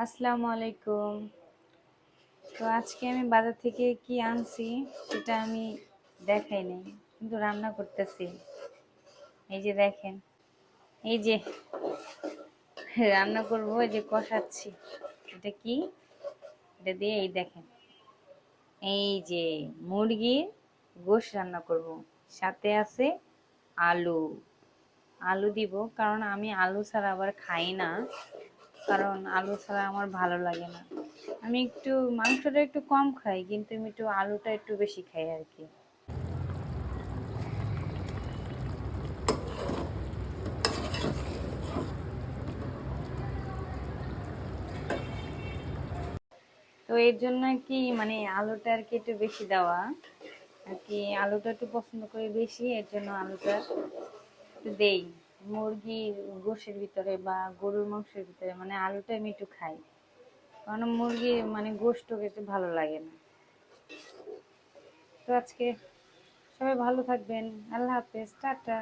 আসসালামু আলাইকুম। তো আজকে আমি বাজার থেকে কি আনছি সেটা আমি দেখাই নাই, কিন্তু রান্না করতেছি। এই যে দেখেন, এই যে রান্না করব, এই যে কষাচ্ছি। এটা কি, এটা দিয়ে এই দেখেন, এই যে মুরগির গোশ রান্না করব। সাথে আছে আলু। আলু দিব, কারণ আমি আলু ছাড়া আবার খাই না। কারণ আলু ছাড়া আমার ভালো লাগে না। আমি একটু মাংসটা একটু কম খাই, কিন্তু আমি একটু আলুটা একটু বেশি খাই আর কি। তো এর জন্য আর কি, মানে আলুটা আর কি একটু বেশি দেওয়া আর কি। আলুটা একটু পছন্দ করি বেশি, এর জন্য আলুটা একটু দেই। মুরগির গোশের ভিতরে বা গরুর মাংসের ভিতরে মানে আলুটা আমি একটু খাই, কারণ মুরগির মানে গোশত খেতে ভালো লাগে না। তো আজকে সবাই ভালো থাকবেন। আল্লাহ হাফেজ, টাটা।